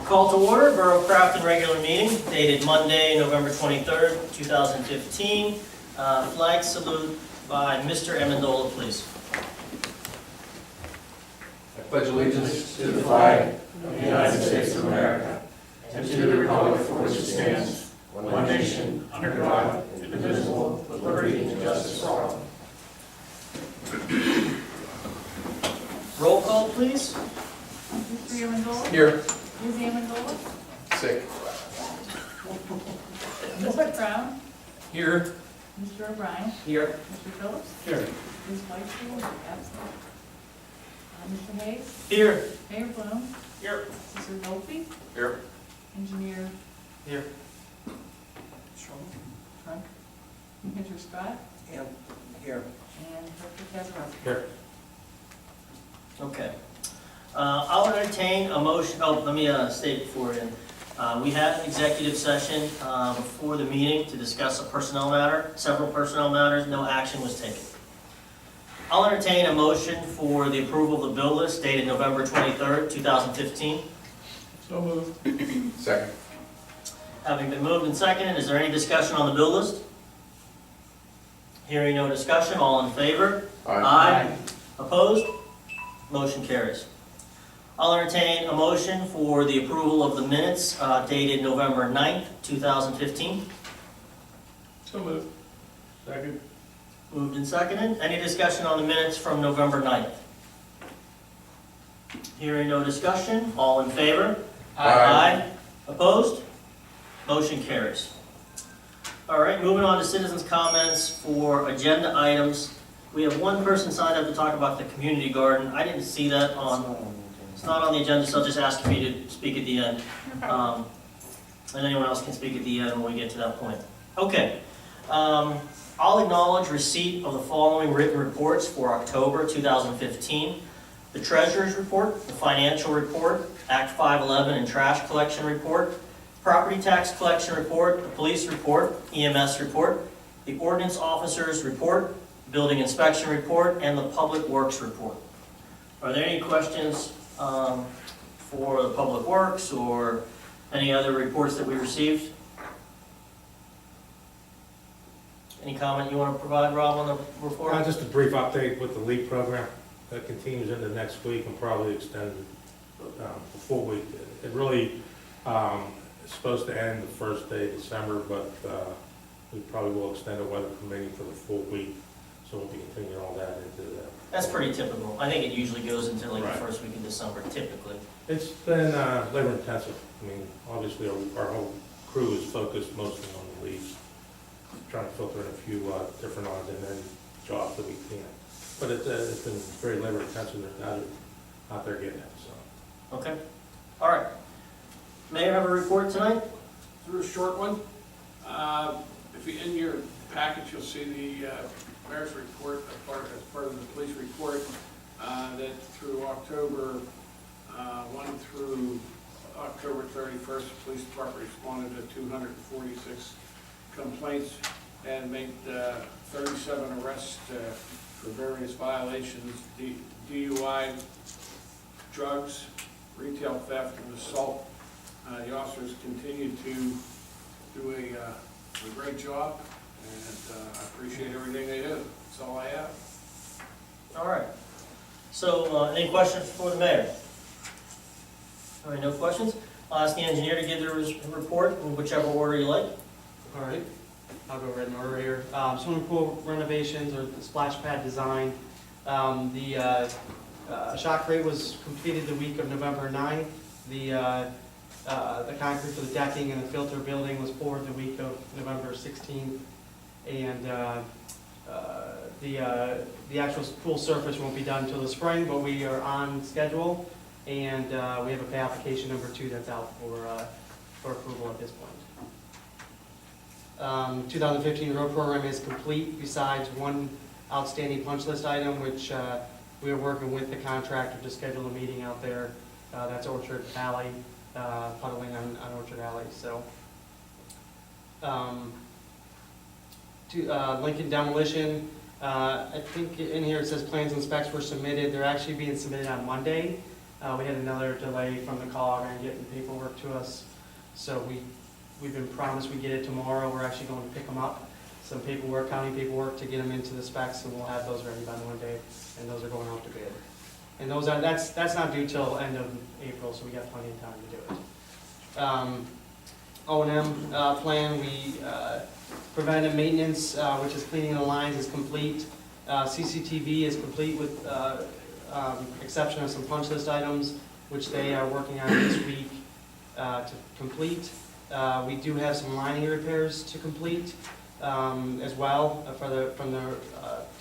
Call to order, Borough Crafton regular meeting dated Monday, November 23rd, 2015. Flag salute by Mr. Amendola, please. I pledge allegiance to the flag of the United States of America and to the republic for which it stands, one nation, under God, indivisible, with liberty and justice for all. Roll call, please. Mr. Amendola? Here. Ms. Amendola? Sick. Mr. Brown? Here. Mr. O'Brien? Here. Mr. Phillips? Here. Ms. Whitefield? Absent. Mr. Hayes? Here. Mayor Bloom? Here. Mr. Dolphy? Here. Engineer Here. Trunk? Mr. Scott? Here. And Dr. Gazarovski? Here. Okay. I'll entertain a motion, let me state before then. We had an executive session before the meeting to discuss a personnel matter, several personnel matters, no action was taken. I'll entertain a motion for the approval of the bill list dated November 23rd, 2015. So moved. Second. Having been moved and seconded, is there any discussion on the bill list? Hearing no discussion, all in favor? Aye. Opposed? Motion carries. I'll entertain a motion for the approval of the minutes dated November 9th, 2015. So moved. Second. Moved and seconded. Any discussion on the minutes from November 9th? Hearing no discussion, all in favor? Aye. Opposed? Motion carries. All right, moving on to citizens' comments for agenda items. We have one person signed up to talk about the community garden. I didn't see that on, it's not on the agenda, so I'll just ask for you to speak at the end. And anyone else can speak at the end when we get to that point. Okay. I'll acknowledge receipt of the following written reports for October 2015. The Treasurer's Report, the Financial Report, Act 511 and Trash Collection Report, Property Tax Collection Report, the Police Report, EMS Report, the Ordinance Officer's Report, Building Inspection Report, and the Public Works Report. Are there any questions for the Public Works or any other reports that we received? Any comment you want to provide, Rob, on the report? Just a brief update with the LEAP program that continues into next week and probably extended the full week. It really is supposed to end the first day of December, but we probably will extend it weather permitting for the full week. So we'll be continuing all that into that. That's pretty typical. I think it usually goes until like Right. the first week in December, typically. It's been labor intensive. I mean, obviously our whole crew is focused mostly on the leaves, trying to filter in a few different odds and then jobs that we can. But it's been very labor intensive. They're out there getting it. So. Okay. All right. Mayor, have a report tonight? Through a short one. If you, in your package, you'll see the mayor's report as part of the police report that through October 1 through October 31st, the police department responded to 246 complaints and made 37 arrests for various violations, DUI, drugs, retail theft, and assault. The officers continue to do a great job, and I appreciate everything they do. That's all I have. All right. So, any questions for the mayor? All right, no questions? I'll ask the engineer to give their report in whichever order you like. All right, I'll go right in order here. Swimming pool renovations or the splash pad design. The shock crate was completed the week of November 9th. The concrete for the decking and the filter building was poured the week of November 16th. And the actual pool surface won't be done until the spring, but we are on schedule. And we have a pay application number 2 that's out for approval at this point. 2015 road program is complete besides one outstanding punch list item, which we are working with the contractor to schedule a meeting out there. That's Orchard Alley, puddling on Orchard Alley. So, Lincoln demolition, I think in here it says plans and specs were submitted. They're actually being submitted on Monday. We had another delay from the COG on getting paperwork to us, so we've been promised we get it tomorrow. We're actually going to pick them up, some paperwork, county paperwork to get them into the specs, and we'll have those ready by Monday, and those are going out to bid. And that's not due till end of April, so we got plenty of time to do it. O&M plan, we preventive maintenance, which is cleaning the lines, is complete. CCTV is complete with exception of some punch list items, which they are working on this week to complete. We do have some lining repairs to complete as well from the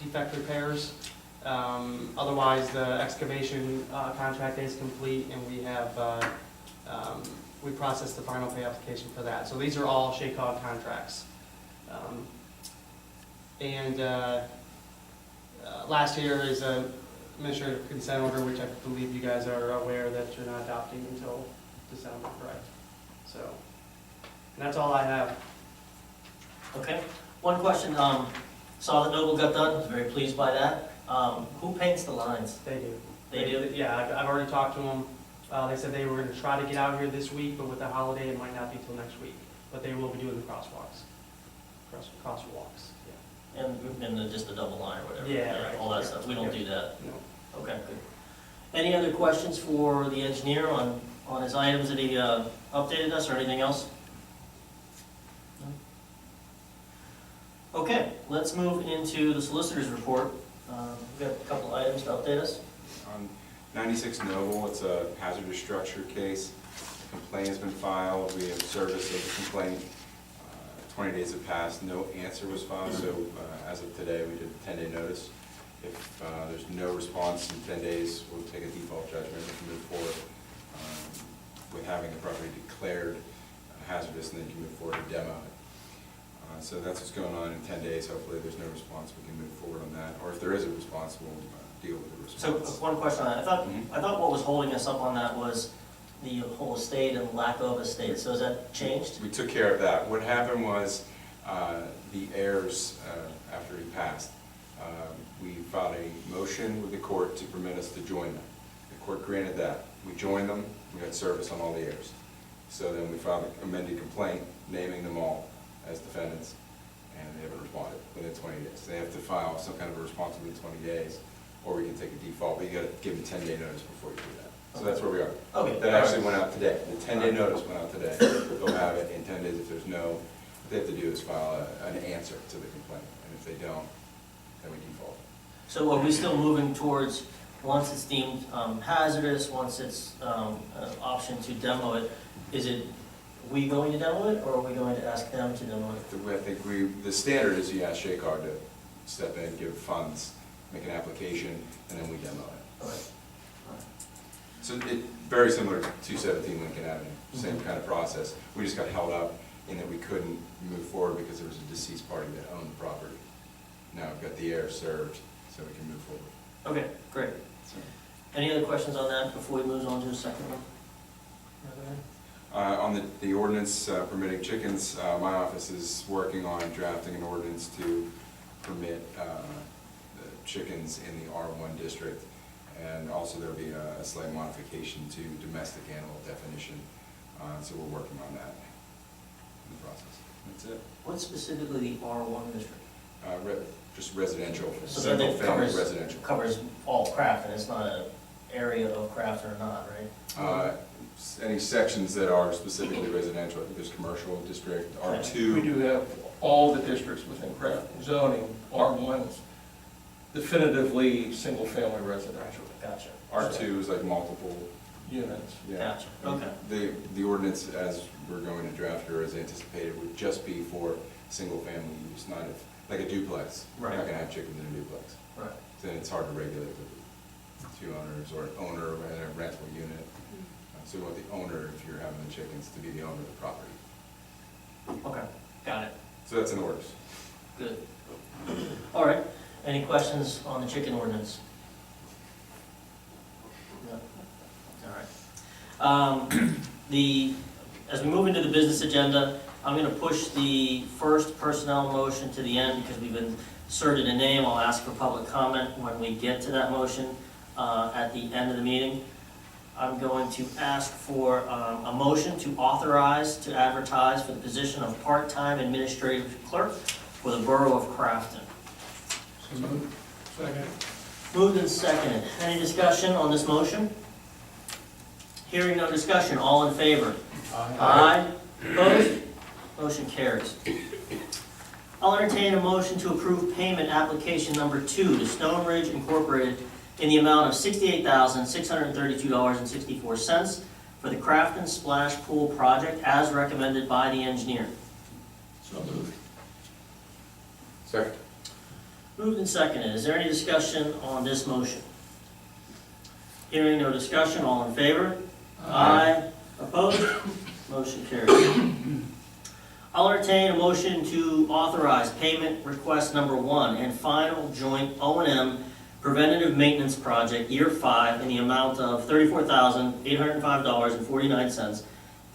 defect repairs. Otherwise, the excavation contract is complete, and we have we processed the final pay application for that. So these are all SHACOG contracts. Last year is a administrative consent order, which I believe you guys are aware that you're not adopting until December, correct? So, and that's all I have. Okay, one question, saw that Noble got done, was very pleased by that. Who paints the lines? They do. They do? Yeah, I've already talked to them. They said they were gonna try to get out here this week, but with the holiday, it might not be till next week. But they will be doing the crosswalks. Crosswalks, yeah. And just the double line or whatever? Yeah, right. All that stuff, we don't do that. No. Okay, good. Any other questions for the engineer on his items that he updated us, or anything else? No? Okay, let's move into the solicitor's report. We've got a couple items to update us. On 96 Noble, it's a hazardous structure case. Complaint has been filed. We have service of the complaint. 20 days have passed. No answer was filed, so as of today, we did a 10-day notice. If there's no response in 10 days, we'll take a default judgment and move forward with having the property declared hazardous, and then you can move forward to demo it. So that's what's going on in 10 days. Hopefully there's no response, we can move forward on that. Or if there is a response, we'll deal with the So, response. one question on that. I thought what was holding us up on that was the whole estate and lack of estate. So has that changed? We took care of that. What happened was the heirs, after he passed, we filed a motion with the court to permit us to join them. The court granted that. We joined them, we got service on all the heirs. So then we filed an amended complaint naming them all as defendants, and they haven't responded within 20 days. They have to file some kind of a response within 20 days, or we can take a default, but you gotta give them 10-day notice before you do that. So that's where we are. Okay. That actually went out today. The 10-day notice went out today. They'll have it in 10 days. If there's no, what they have to do is file an answer to the complaint, and if they don't, then we default. So are we still moving towards, once it's deemed hazardous, once it's an option to demo it, is it we going to demo it, or are we going to ask them to demo it? I think the standard is you ask SHACOG to step in, give funds, make an application, and then we demo it. Okay. So it, very similar to 217 Lincoln Avenue, same kind of process. We just got held up in that we couldn't move forward because there was a deceased party that owned the property. Now we've got the heir served, so we can move forward. Okay, great. Any other questions on that before we move on to the second one? On the ordinance permitting chickens, my office is working on drafting an ordinance to permit the chickens in the R1 district. And also there'll be a slight modification to domestic animal definition. So we're working on that in the process. That's it. What's specifically the R1 district? Just residential, So then it single-family covers- residential. Covers all craft, and it's not an area of craft or not, right? Any sections that are specifically residential, I think there's commercial district, We R2. do have all the districts within craft zoning, R1 is definitively single-family residential Gotcha. R2 is like multiple, units. yeah. Gotcha, okay. The ordinance, as we're going to draft or as anticipated, would just be for single-family use, not if, like a duplex. You're Right. not gonna have chickens in a duplex. Right. Then it's hard to regulate with two owners or an owner and a rental unit. So we want the owner, if you're having the chickens, to be the owner of the property. Okay, got it. So that's in orders. Good. All right, any questions on the chicken ordinance? No? All right. As we move into the business agenda, I'm gonna push the first personnel motion to the end because we've inserted a name. I'll ask for public comment when we get to that motion at the end of the meeting. I'm going to ask for a motion to authorize to advertise for the position of part-time administrative clerk for the Borough of Crafton. So moved. Second. Moved and seconded. Any discussion on this motion? Hearing no discussion, all in favor? Aye. Opposed? Motion carries. I'll entertain a motion to approve payment application number 2 to Stone Ridge Incorporated in the amount of $68,632.64 for the Crafton Splash Pool project as recommended by the engineer. So moved. Second. Moved and seconded. Is there any discussion on this motion? Hearing no discussion, all in favor? Aye. Opposed? Motion carries. I'll entertain a motion to authorize payment request number 1 and final joint O&M preventative maintenance project year 5 in the amount of $34,805.49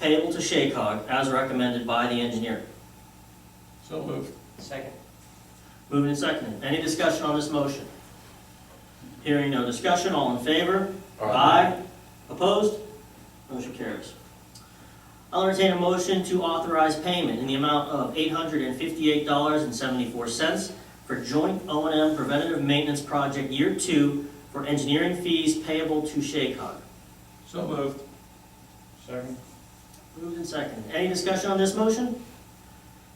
payable to Shaycog as recommended by the engineer. So moved. Second. Moved and seconded. Any discussion on this motion? Hearing no discussion, all in favor? Aye. Opposed? Motion carries. I'll entertain a motion to authorize payment in the amount of $858.74 for joint O&M preventative maintenance project year 2 for engineering fees payable to Shaycog. So moved. Second. Moved and seconded. Any discussion on this motion?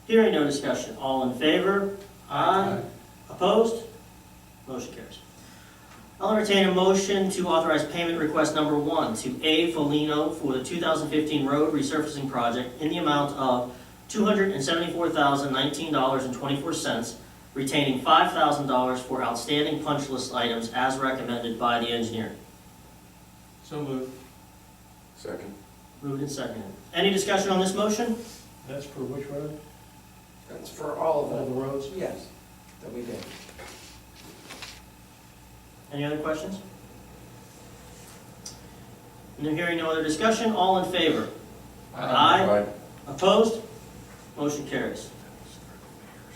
Hearing no discussion. All in favor? Aye. Opposed? Motion carries. I'll entertain a motion to authorize payment request number 1 to A. Folino for the 2015 road resurfacing project in the amount of $274,019.24, retaining $5,000 for outstanding punch list items as recommended by the engineer. So moved. Second. Moved and seconded. Any discussion on this motion? That's for which road? That's for all All of the them, roads? yes, that we did. Any other questions? And hearing no other discussion, all in favor? Aye. Opposed? Motion carries.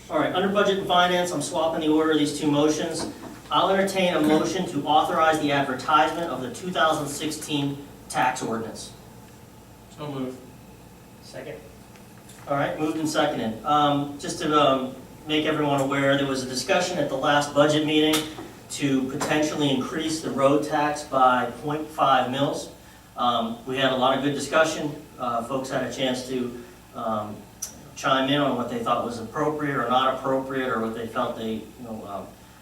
All right, under Budget and Finance, I'm swapping the order of these two motions. I'll entertain a motion to authorize the advertisement of the 2016 tax ordinance. So moved. Second. All right, moved and seconded. Just to make everyone aware, there was a discussion at the last budget meeting to potentially increase the road tax by 0.5 mils. We had a lot of good discussion. Folks had a chance to chime in on what they thought was appropriate or not appropriate, or what they felt they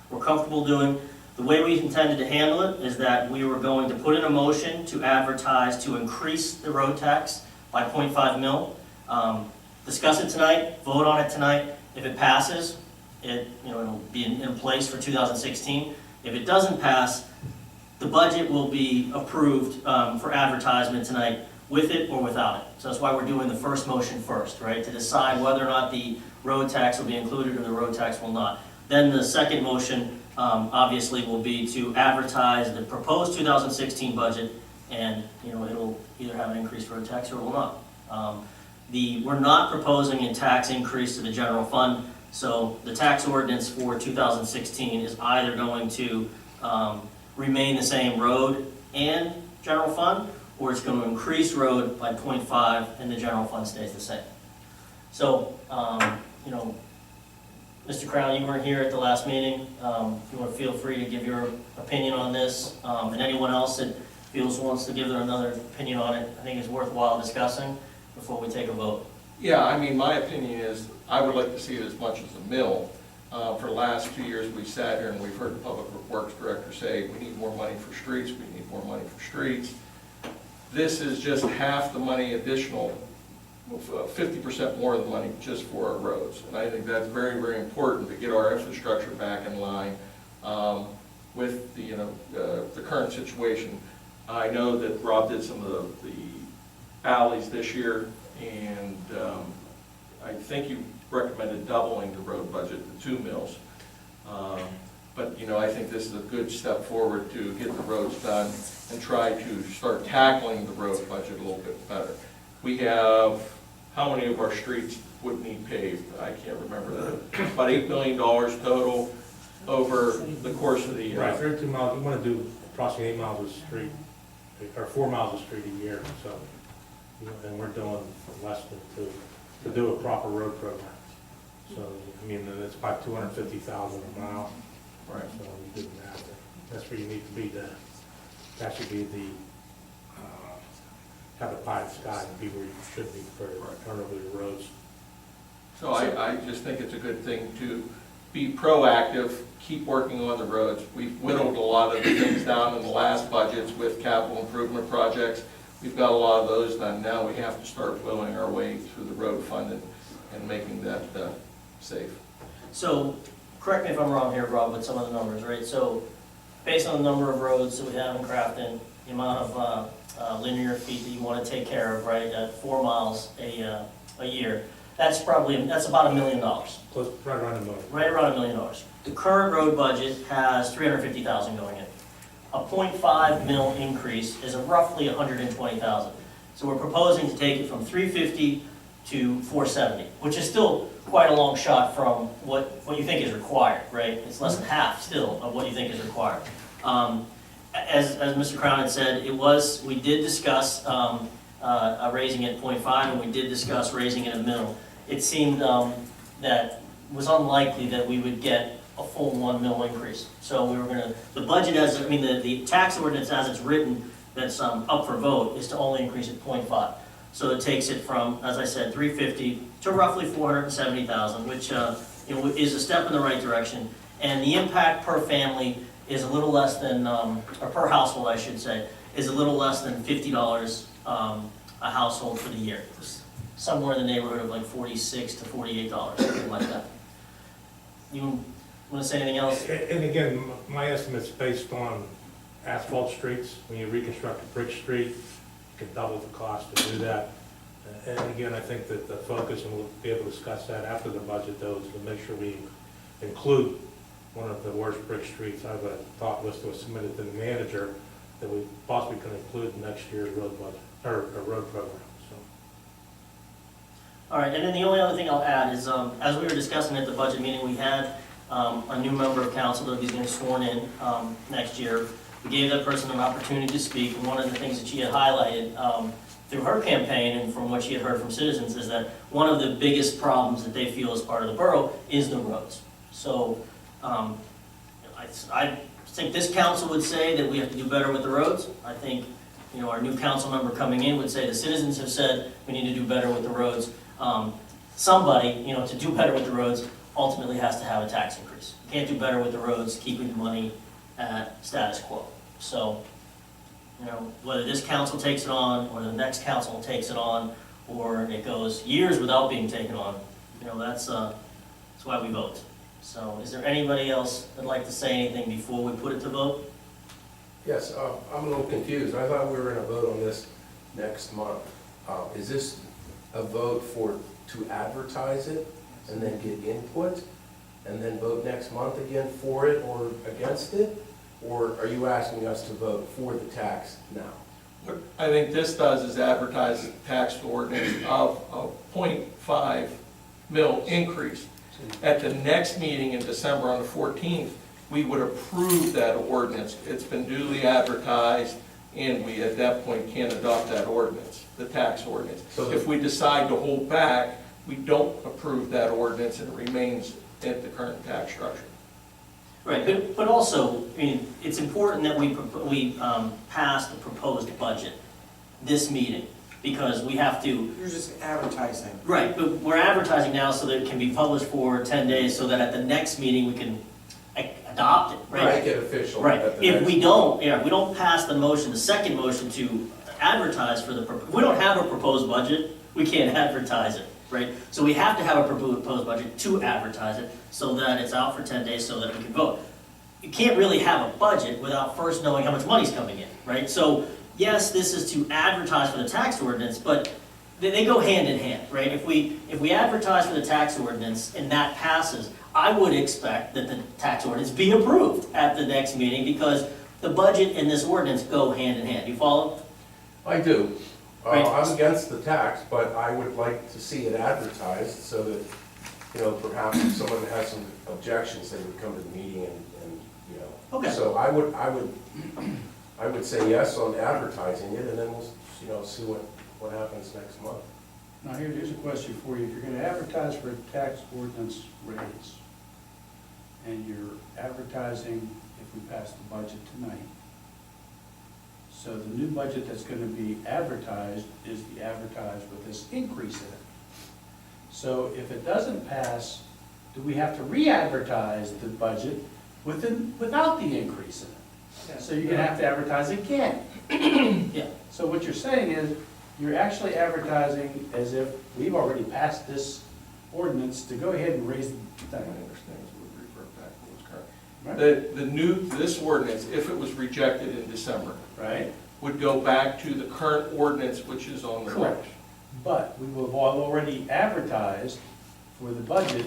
were comfortable doing. The way we intended to handle it is that we were going to put in a motion to advertise to increase the road tax by 0.5 mil. Discuss it tonight, vote on it tonight. If it passes, it'll be in place for 2016. If it doesn't pass, the budget will be approved for advertisement tonight, with it or without it. So that's why we're doing the first motion first, right? To decide whether or not the road tax will be included or the road tax will not. Then the second motion, obviously, will be to advertise the proposed 2016 budget, and it'll either have an increased road tax or it will not. We're not proposing a tax increase to the general fund, so the tax ordinance for 2016 is either going to remain the same road and general fund, or it's going to increase road by 0.5 and the general fund stays the same. So, Mr. Crown, you weren't here at the last meeting. If you want to feel free to give your opinion on this, and anyone else that wants to give their another opinion on it, I think is worthwhile discussing before we take a vote. Yeah, I mean, my opinion is, I would like to see it as much as a mill. For the last 2 years, we've sat here and we've heard the Public Works Director say, we need more money for streets, we need more money for streets. This is just half the money additional, 50% more of the money just for our roads. And I think that's very, very important to get our infrastructure back in line with the current situation. I know that Rob did some of the alleys this year, and I think you recommended doubling the road budget to 2 mils. But I think this is a good step forward to get the roads done and try to start tackling the road budget a little bit better. We have, how many of our streets would need paved? I can't remember that. About $8 million total over the course of the year. Right, 32 miles, we want to do approximately 8 miles of street or 4 miles of street a year, so, you know, and we're doing less than two to do a proper road program. So, I mean, it's about 250,000 a mile. Right. So you do the math. That's where you need to be to, that should be the, have a pie in the sky and be where you should be for turn over the roads. So I just think it's a good thing to be proactive, keep working on the roads. We've whittled a lot of the things down in the last budgets with capital improvement projects. We've got a lot of those done. Now we have to start whittling our way through the road fund and making that safe. So, correct me if I'm wrong here, Rob, with some of the numbers, right? So, based on the number of roads that we have in Crafton, the amount of linear feet that you want to take care of, right, at 4 miles a year, that's about $1 million. Close, right around the middle. Right around $1 million. The current road budget has $350,000 going in. A 0.5 mil increase is roughly $120,000. So we're proposing to take it from 350 to 470, which is still quite a long shot from what you think is required, right? It's less than half still of what you think is required. As Mr. Crown had said, we did discuss raising it 0.5, and we did discuss raising it a mil. It seemed that it was unlikely that we would get a full 1 mil increase. So we were gonna, the budget the tax ordinance as it's written, that's up for vote, is to only increase it 0.5. So it takes it from, as I said, 350 to roughly 470,000, which is a step in the right direction. And the impact per family is a little less than, or per household, I should say, is a little less than $50 a household for the year. It's somewhere in the neighborhood of like $46 to $48, something like that. You want to say anything else? And again, my estimate's based on asphalt streets. When you reconstruct a brick street, you can double the cost to do that. And again, I think that the focus, and we'll be able to discuss that after the budget, though, is to make sure we include one of the worst brick streets. I have a thought list that was submitted to the manager that we possibly can include in next year's road budget, or a road program, so. All right, and then the only other thing I'll add is, as we were discussing at the budget meeting, we had a new member of council that is going to be sworn in next year. We gave that person an opportunity to speak, and one of the things that she had highlighted through her campaign and from what she had heard from citizens is that one of the biggest problems that they feel as part of the borough is the roads. So I think this council would say that we have to do better with the roads. I think our new council member coming in would say the citizens have said we need to do better with the roads. Somebody, to do better with the roads ultimately has to have a tax increase. You can't do better with the roads keeping the money at status quo. So, whether this council takes it on, or the next council takes it on, or it goes years without being taken on, that's why we vote. So, is there anybody else that'd like to say anything before we put it to vote? Yes, I'm a little confused. I thought we were going to vote on this next month. Is this a vote to advertise it and then get input and then vote next month again for it or against it? Or are you asking us to vote for the tax now? What I think this does is advertise the tax ordinance of a 0.5 mil increase. At the next meeting in December on the 14th, we would approve that ordinance. It's been duly advertised, and we at that point can adopt that ordinance, the tax ordinance. So if we decide to hold back, we don't approve that ordinance and it remains at the current tax structure. Right, but also, it's important that we pass the proposed budget this meeting, because we have to. You're just advertising. Right, but we're advertising now so that it can be published for 10 days, so that at the next meeting we can adopt it, right? Make it official. Right, at the if next- we don't pass the motion, the second motion to advertise for if we don't have a proposed budget, we can't advertise it, right? So we have to have a proposed budget to advertise it, so that it's out for 10 days so that we can vote. You can't really have a budget without first knowing how much money's coming in, right? So, yes, this is to advertise for the tax ordinance, but they go hand in hand, right? If we advertise for the tax ordinance and that passes, I would expect that the tax ordinance be approved at the next meeting, because the budget and this ordinance go hand in hand. You follow? I do. Right. I'm against the tax, but I would like to see it advertised so that, perhaps if someone has some objections, they would come to the meeting and. Okay. So I would I would say yes on advertising it, and then we'll, see what happens next month. Now, here's a question for you. If you're gonna advertise for a tax ordinance raise, and you're advertising if we pass the budget tonight, so the new budget that's gonna be advertised is the advertised with this increase in it. So if it doesn't pass, do we have to re-advertise the budget without the increase in it? So you're gonna have to advertise again. Yeah. So what you're saying is, you're actually advertising as if we've already passed this ordinance to go ahead and raise the I thing. understand, so we revert back to what's current. This ordinance, if it was rejected in December, Right? would go back to the current ordinance, which is on the Correct. books. But we will have already advertised for the budget,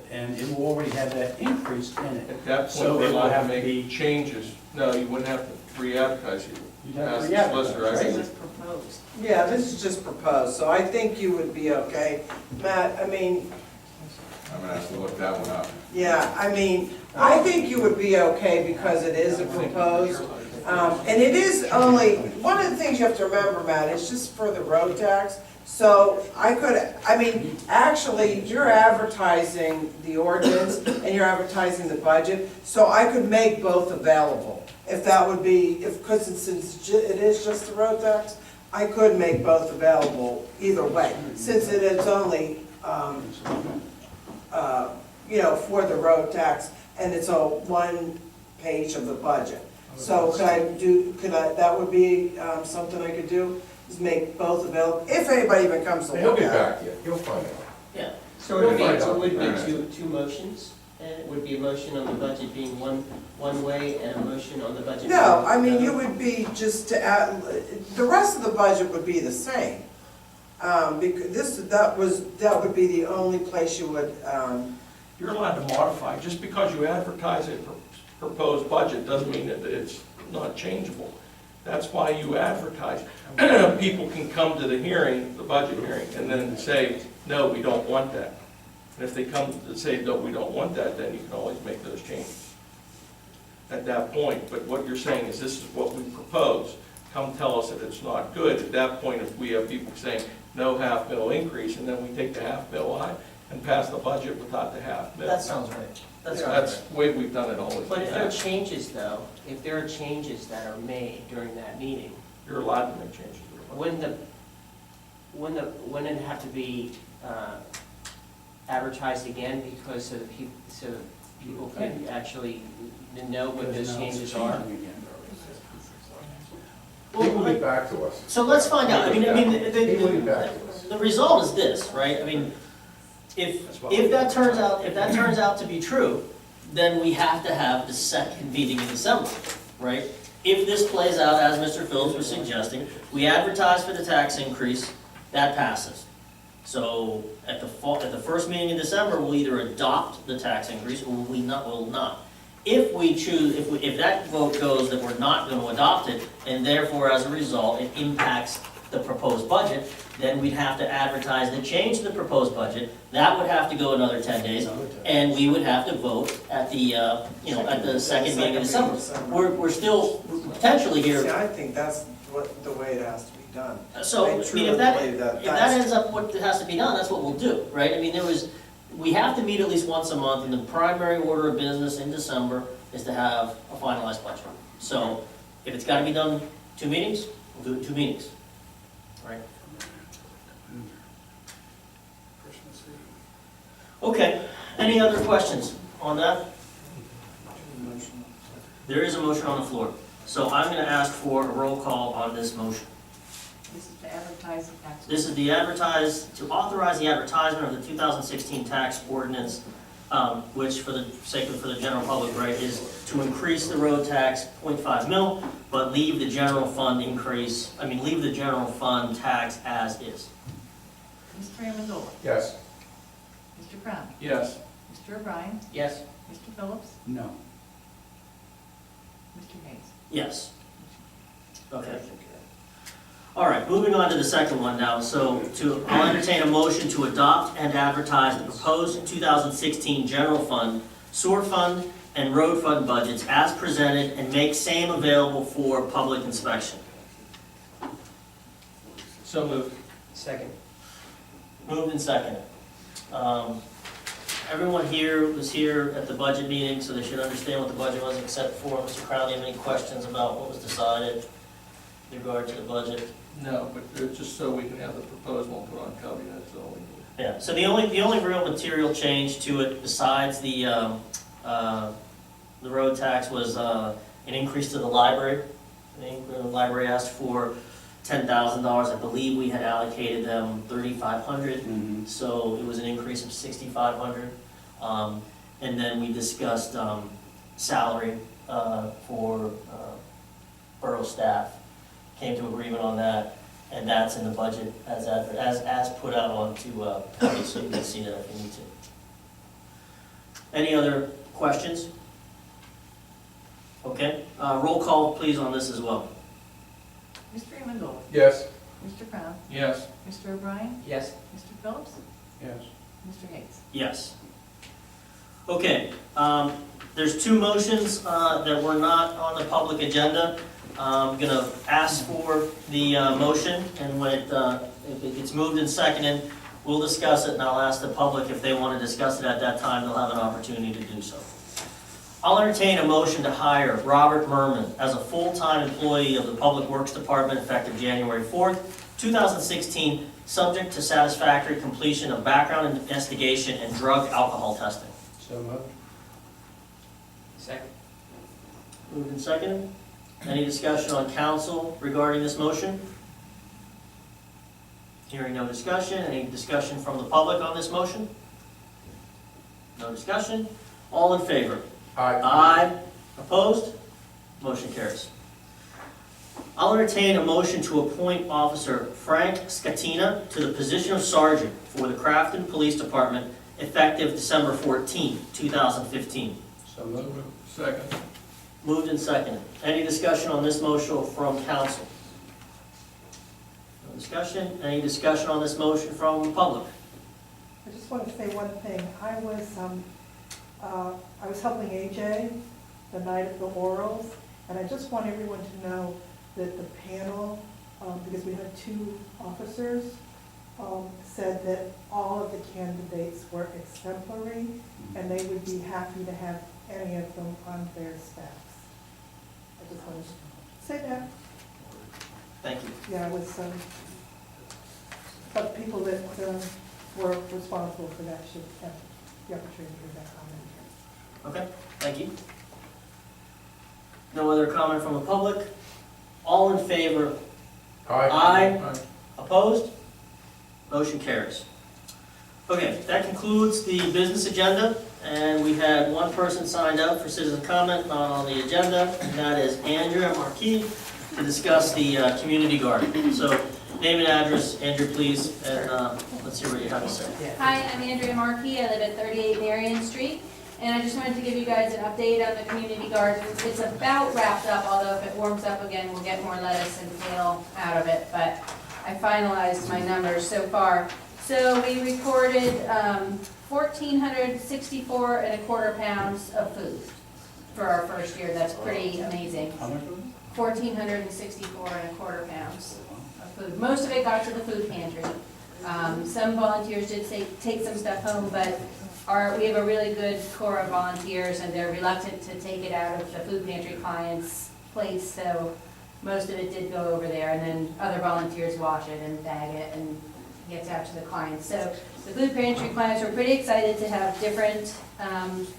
and it will already have that increase in it. At that point, So we're it will allowed have to to be- make changes. No, you wouldn't have to re-advertise it. You'd have to Ask the re-advertise, solicitor, I right? think. This is proposed. Yeah, this is just proposed, so I think you would be okay. Matt, I mean, I'm gonna have to look that one up. yeah, I mean, I think you would be okay because it is a proposed. And it is only, one of the things you have to remember, Matt, is just for the road tax. So actually, you're advertising the ordinance and you're advertising the budget, so I could make both available. If that would be, because since it is just the road tax, I could make both available either way, since it is only, for the road tax, and it's on one page of the budget. So that would be something I could do, is make both available, if anybody even comes to He'll look get at it. back to you, he'll find out. Yeah. So it would be, We'll find so it would out. be two motions, and it would be a motion on the budget being one way and a motion on the budget. No, being I mean, another. you would be just to add, the rest of the budget would be the same. Because that would be the only place you would, You're allowed to modify. Just because you advertise a proposed budget doesn't mean that it's not changeable. That's why you advertise. People can come to the hearing, the budget hearing, and then say, no, we don't want that. And if they come to say, no, we don't want that, then you can always make those changes at that point. But what you're saying is, this is what we propose. Come tell us that it's not good. At that point, if we have people saying, no half-mil increase, and then we take the half-mil line and pass the budget without the half-mil. That sounds right. That's right. That's the way we've done it always. But if there are changes, though, if there are changes that are made during that meeting, You're allowed to make changes. wouldn't it have to be advertised again because so that people can actually know what those changes are? He will get back to us. So let's find out. I mean, He will get back to us. the result is this, right? I mean, if that turns out to be true, then we have to have the second meeting in December, right? If this plays out as Mr. Phillips was suggesting, we advertise for the tax increase, that passes. So at the first meeting in December, we'll either adopt the tax increase or we will not. If we choose, if that vote goes that we're not going to adopt it, and therefore as a result, it impacts the proposed budget, then we'd have to advertise the change to the proposed budget. That would have to go another 10 days, and we would have to vote at the, at the second meeting in December. We're still potentially see, here. I think that's the way it has to be done. So, I truly mean, if that believe that ends up what has to be done, that's what we'll do, right? I mean, we have to meet at least once a month, and the primary order of business in December is to have a finalized budget. So, if it's gotta be done 2 meetings, we'll do it 2 meetings, right? Okay, any other questions on that? There is a motion on the floor, so I'm gonna ask for a roll call on this motion. This is to advertise the tax. This is to authorize the advertisement of the 2016 tax ordinance, which for the general public, right, is to increase the road tax 0.5 mil, but leave the general fund tax as is. Mr. Amendola, Yes. Mr. Crown, Yes. Mr. O'Brien, Yes? Mr. Phillips, No. Mr. Hayes. Yes. Okay. All right, moving on to the second one now. So I'll entertain a motion to adopt and advertise the proposed 2016 general fund, sewer fund, and road fund budgets as presented and make same available for public inspection. So moved. Second. Moved and seconded. Everyone here was here at the budget meeting, so they should understand what the budget was, except for Mr. Crown. Do you have any questions about what was decided in regard to the budget? No, but just so we can have the proposal and put on copy, that's all we need. Yeah, so the only real material change to it besides the road tax was an increase to the library. I think the library asked for $10,000. I believe we had allocated them $3,500, so it was an increase of $6,500. And then we discussed salary for borough staff. Came to agreement on that, and that's in the budget as put out onto copy, so you can see that if you need to. Any other questions? Okay, roll call please on this as well. Mr. Amendola? Yes. Mr. Crown? Yes. Mr. O'Brien? Yes. Mr. Phillips? Yes. Mr. Hayes? Yes. Okay, there's two motions that were not on the public agenda. I'm gonna ask for the motion, and when if it gets moved and seconded, we'll discuss it, and I'll ask the public if they want to discuss it at that time, they'll have an opportunity to do so. I'll entertain a motion to hire Robert Merman as a full-time employee of the Public Works Department effective January 4th, 2016, subject to satisfactory completion of background investigation and drug alcohol testing. So moved. Second. Moved and seconded. Any discussion on council regarding this motion? Hearing no discussion. Any discussion from the public on this motion? No discussion. All in favor? Aye. Aye. Opposed? Motion carries. I'll entertain a motion to appoint Officer Frank Scatina to the position of Sergeant for the Crafton Police Department effective December 14, 2015. So moved. Second. Moved and seconded. Any discussion on this motion from council? No discussion? Any discussion on this motion from the public? I just want to say one thing. I was helping AJ the night of the orals, and I just want everyone to know that the panel, because we had two officers, said that all of the candidates were exemplary, and they would be happy to have any of them on their staffs. I just wanted to say that. Thank you. Yeah, it was, but people that were responsible for that should have the opportunity to hear that comment. Okay, thank you. No other comment from the public? All in favor? Aye. Opposed? Motion carries. Okay, that concludes the business agenda, and we had one person signed up for citizen comment, not on the agenda, and that is Andrea Marquis to discuss the community garden. So, name and address, Andrea, please, and let's hear what you have to say. Hi, I'm Andrea Markey. I live at 38 Marion Street, and I just wanted to give you guys an update on the community garden. It's about wrapped up, although if it warms up again, we'll get more lettuce and kale out of it, but I finalized my numbers so far. So we recorded 1,464 1/4 pounds of food for our first year. That's pretty amazing. How much was it? 1,464 1/4 pounds of food. Most of it got to the food pantry. Some volunteers did take some stuff home, but we have a really good core of volunteers, and they're reluctant to take it out of the food pantry clients' place, so most of it did go over there, and then other volunteers wash it and bag it and gets out to the clients. So the food pantry clients were pretty excited to have different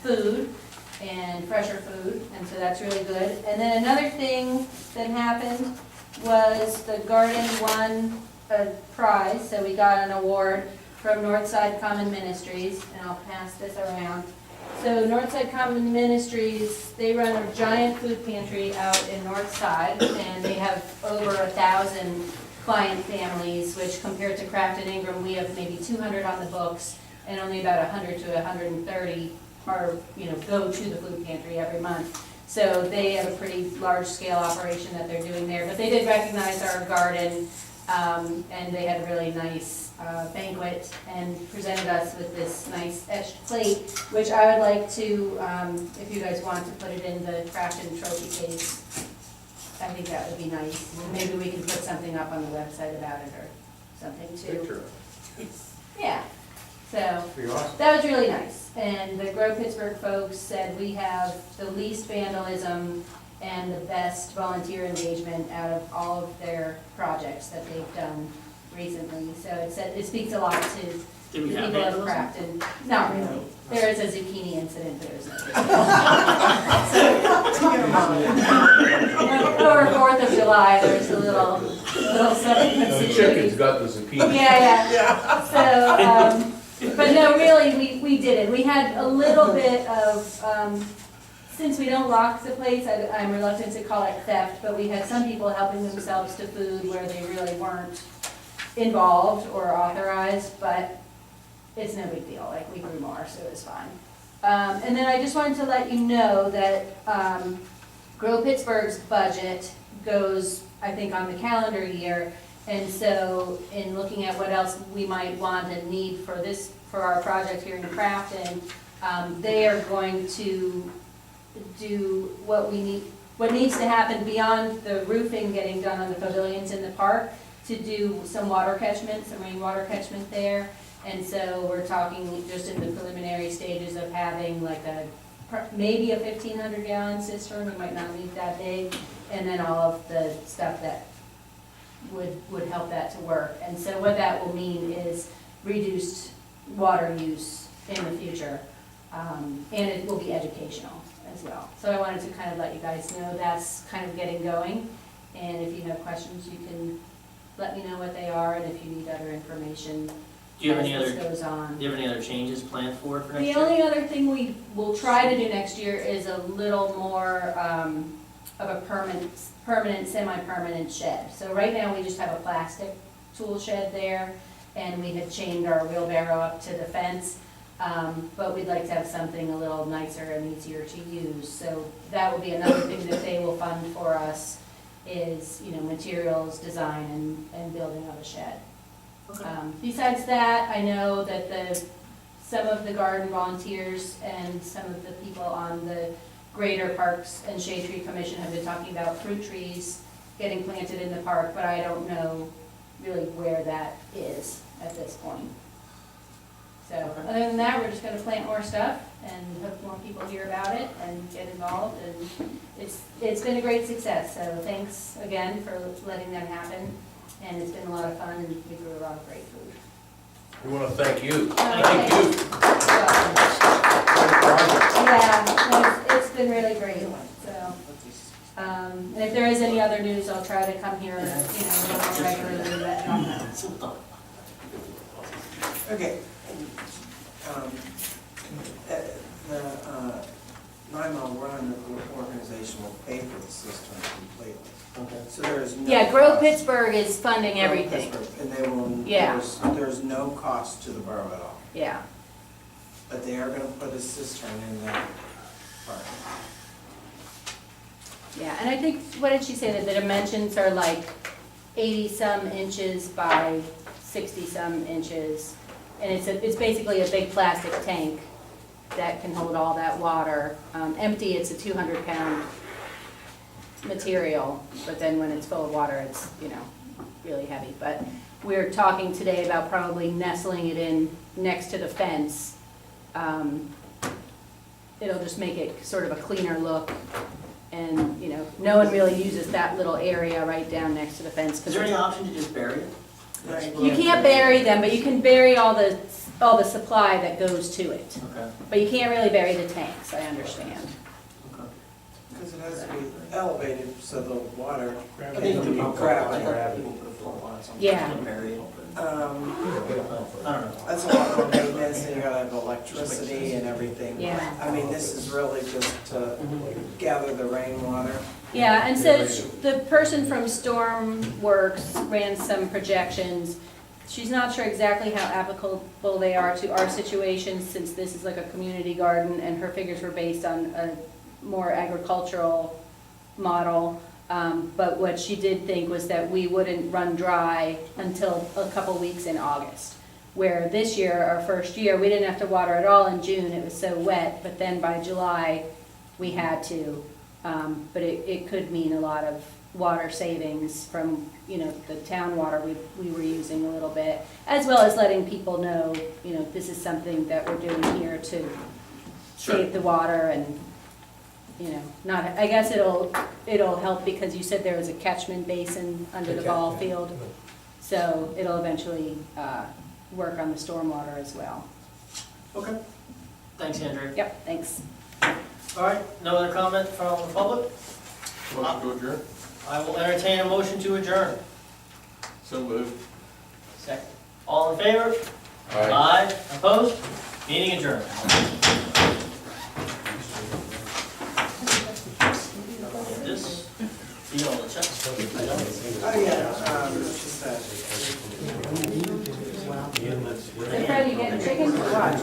food and fresher food, and so that's really good. And then another thing that happened was the garden won a prize, so we got an award from Northside Common Ministries, and I'll pass this around. So Northside Common Ministries, they run a giant food pantry out in Northside, and they have over 1,000 client families, which compared to Crafton Ingram, we have maybe 200 on the books, and only about 100 to 130 are, go to the food pantry every month. So they have a pretty large scale operation that they're doing there, but they did recognize our garden And they had a really nice banquet and presented us with this nice etched plate, which I would like to, if you guys want to put it in the craft and trophy case, I think that would be nice. Maybe we can put something up on the website about it or something too. Picture. Yeah, so. Pretty awesome. That was really nice, and the Grow Pittsburgh folks said we have the least vandalism and the best volunteer engagement out of all of their projects that they've done recently. So it speaks a lot to the Did we people have of vandalism? Crafton. Not really, there is a zucchini incident, there is no. Over 4th of July, there's a little subsequent situation. got the zucchini. Yeah. So, but no, really, we did it. We had a little bit of, since we don't lock the place, I'm reluctant to call it theft, but we had some people helping themselves to food where they really weren't involved or authorized, but it's no big deal, like we grew more, so it was fine. And then I just wanted to let you know that Grow Pittsburgh's budget goes, I think, on the calendar year. And so in looking at what else we might want and need for our project here in Crafton, they are going to do what needs to happen beyond the roofing getting done on the pavilions in the park, to do some water catchment, some rainwater catchment there. And so we're talking just in the preliminary stages of having like maybe a 1,500 gallon cistern, we might not need that big, and then all of the stuff that would help that to work. And so what that will mean is reduced water use in the future, and it will be educational as well. So I wanted to kind of let you guys know that's kind of getting going, and if you have questions, you can let me know what they are, and if you need other information Do you have as any this other, goes on. do you have any other changes planned for next The year? only other thing we will try to do next year is a little more of a permanent, semi-permanent shed. So right now, we just have a plastic tool shed there, and we had chained our wheelbarrow up to the fence. But we'd like to have something a little nicer and easier to use. So that will be another thing that they will fund for us, is, materials, design, and building of a shed. Okay. Besides that, I know that some of the garden volunteers and some of the people on the Greater Parks and Shade Tree Commission have been talking about fruit trees getting planted in the park, but I don't know really where that is at this point. So, other than that, we're just gonna plant more stuff and hope more people hear about it and get involved, and it's been a great success, so thanks again for letting that happen. And it's been a lot of fun, and we grew a lot of great food. We want to thank you. Thank you. Yeah, no, it's been really great, so. And if there is any other news, I'll try to come here, a little more regularly to let y'all know. Okay. The 9 Mile Run organization will pay for the cistern completely. Okay. So there is no. Yeah, Grow cost. Pittsburgh is funding Grow everything. Pittsburgh, and they will, Yeah. there's no cost to the borough at all. Yeah, But they are gonna put a cistern in that park. yeah, and I think, what did she say, that the dimensions are like 80-some inches by 60-some inches? And it's basically a big plastic tank that can hold all that water. Empty, it's a 200-pound material, but then when it's full of water, it's, really heavy. But we're talking today about probably nestling it in next to the fence. It'll just make it sort of a cleaner look, and, no one really uses that little area right down next to the fence. Is there any option to just bury it? Right. You can't bury them, but you can bury all the supply that goes to it. Okay. But you can't really bury the tanks, I understand. Okay. Because it has to be elevated so the water Grab I think it. you can grab I it. thought people put a float on it, so Yeah. you can bury it. Um, I don't know. That's a lot more maintenance, and you gotta have electricity and everything. Yeah. I mean, this is really just to gather the rainwater. Yeah, and so the person from Stormworks ran some projections. She's not sure exactly how applicable they are to our situation, since this is like a community garden, and her figures were based on a more agricultural model. But what she did think was that we wouldn't run dry until a couple weeks in August. Where this year, our first year, we didn't have to water at all in June, it was so wet, but then by July, we had to. But it could mean a lot of water savings from, the town water we were using a little bit, as well as letting people know, this is something that we're doing here to save the water and, not, I guess it'll help because you said there was a catchment basin under the ball field. So it'll eventually work on the stormwater as well. Okay. Thanks, Andrea. Yep, thanks. All right, no other comment from the public? Motion to adjourn? I will entertain a motion to adjourn. So moved. Second. All in favor? Aye. Aye. Opposed? Meeting adjourned. This, you know, the checks. Oh, yeah, just that. So Fred, you getting chicken or what?